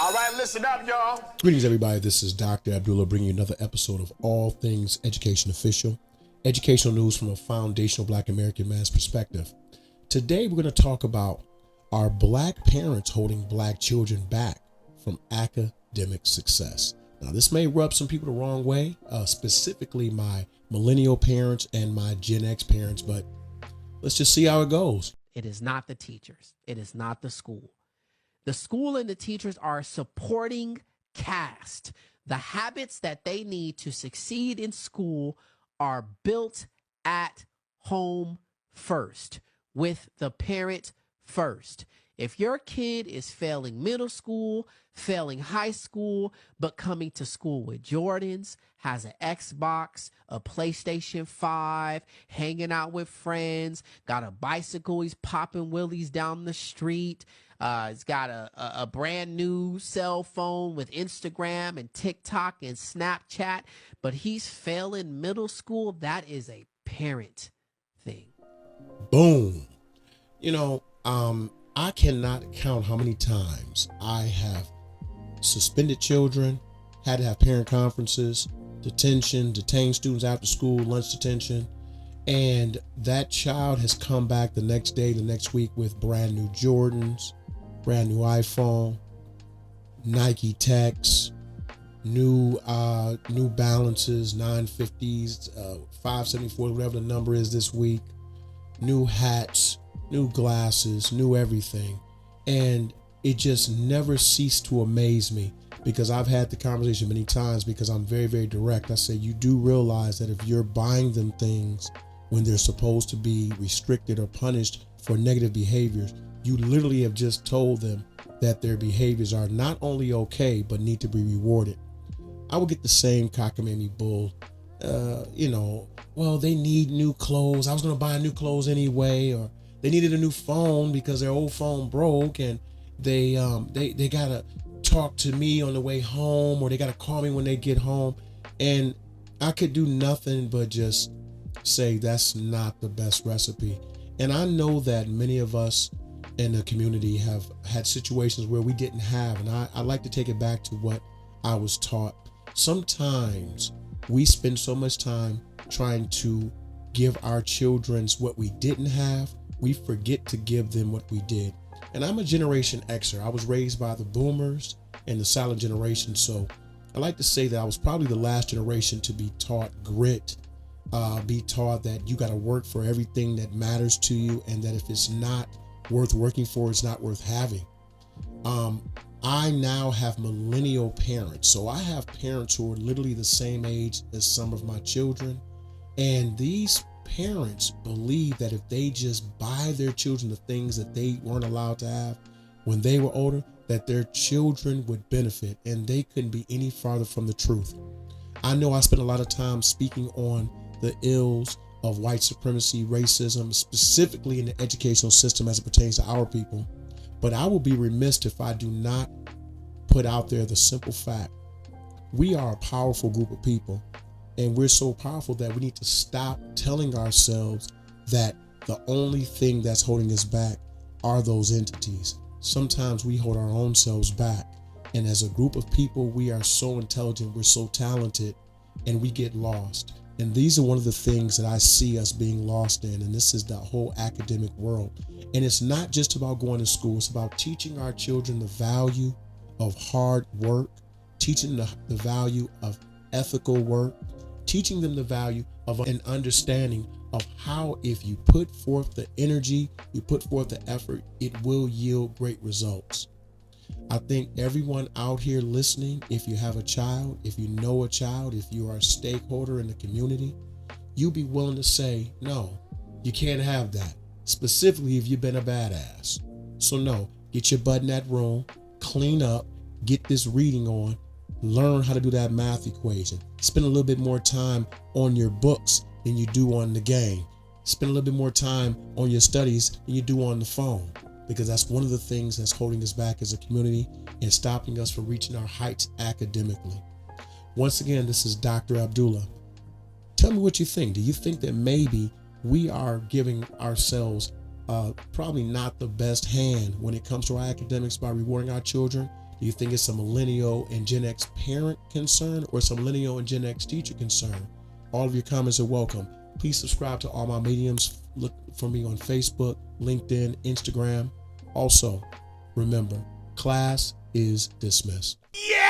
All right, listen up, y'all. Greetings, everybody. This is Dr. Abdullah bringing you another episode of All Things Education Official, educational news from a foundational Black American man's perspective. Today, we're going to talk about are Black parents holding Black children back from academic success. Now, this may rub some people the wrong way, specifically my Millennial parents and my Gen X parents, but let's just see how it goes. It is not the teachers. It is not the school. The school and the teachers are a supporting cast. The habits that they need to succeed in school are built at home first, with the parent first. If your kid is failing middle school, failing high school, but coming to school with Jordans, has an Xbox, a PlayStation 5, hanging out with friends, got a bicycle, he's popping wheelies down the street, he's got a brand new cell phone with Instagram and TikTok and Snapchat, but he's failing middle school, that is a parent thing. Boom. I cannot count how many times I have suspended children, had to have parent conferences, detained students after school, lunch detention, and that child has come back the next day, the next week with brand new Jordans, brand new iPhone, Nike Techs, new Balances, 950s, 574, whatever the number is this week, new hats, new glasses, new everything. And it just never ceased to amaze me, because I've had the conversation many times, because I'm very, very direct. I say, you do realize that if you're buying them things when they're supposed to be restricted or punished for negative behaviors, you literally have just told them that their behaviors are not only okay, but need to be rewarded. I would get the same cockamamie bull. Well, they need new clothes. I was going to buy new clothes anyway, or they needed a new phone because their old phone broke, and they gotta talk to me on the way home, or they gotta call me when they get home. And I could do nothing but just say that's not the best recipe. And I know that many of us in the community have had situations where we didn't have, and I like to take it back to what I was taught. Sometimes we spend so much time trying to give our children what we didn't have, we forget to give them what we did. And I'm a Generation Xer. I was raised by the boomers and the silent generation. So I like to say that I was probably the last generation to be taught grit, be taught that you got to work for everything that matters to you, and that if it's not worth working for, it's not worth having. I now have Millennial parents. So I have parents who are literally the same age as some of my children. And these parents believe that if they just buy their children the things that they weren't allowed to have when they were older, that their children would benefit, and they couldn't be any farther from the truth. I know I spent a lot of time speaking on the ills of white supremacy, racism, specifically in the educational system as it pertains to our people, but I will be remiss if I do not put out there the simple fact: we are a powerful group of people. And we're so powerful that we need to stop telling ourselves that the only thing that's holding us back are those entities. Sometimes we hold our own selves back. And as a group of people, we are so intelligent, we're so talented, and we get lost. And these are one of the things that I see us being lost in. And this is the whole academic world. And it's not just about going to school. It's about teaching our children the value of hard work, teaching the value of ethical work, teaching them the value of an understanding of how, if you put forth the energy, you put forth the effort, it will yield great results. I think everyone out here listening, if you have a child, if you know a child, if you are a stakeholder in the community, you'll be willing to say, no, you can't have that. Specifically, if you've been a badass. So no, get your butt in that room, clean up, get this reading on, learn how to do that math equation. Spend a little bit more time on your books than you do on the game. Spend a little bit more time on your studies than you do on the phone, because that's one of the things that's holding us back as a community and stopping us from reaching our heights academically. Once again, this is Dr. Abdullah. Tell me what you think. Do you think that maybe we are giving ourselves probably not the best hand when it comes to our academics by rewarding our children? Do you think it's a millennial and Gen X parent concern or some millennial and Gen X teacher concern? All of your comments are welcome. Please subscribe to all my mediums. Look for me on Facebook, LinkedIn, Instagram. Also, remember, class is dismissed. Yeah!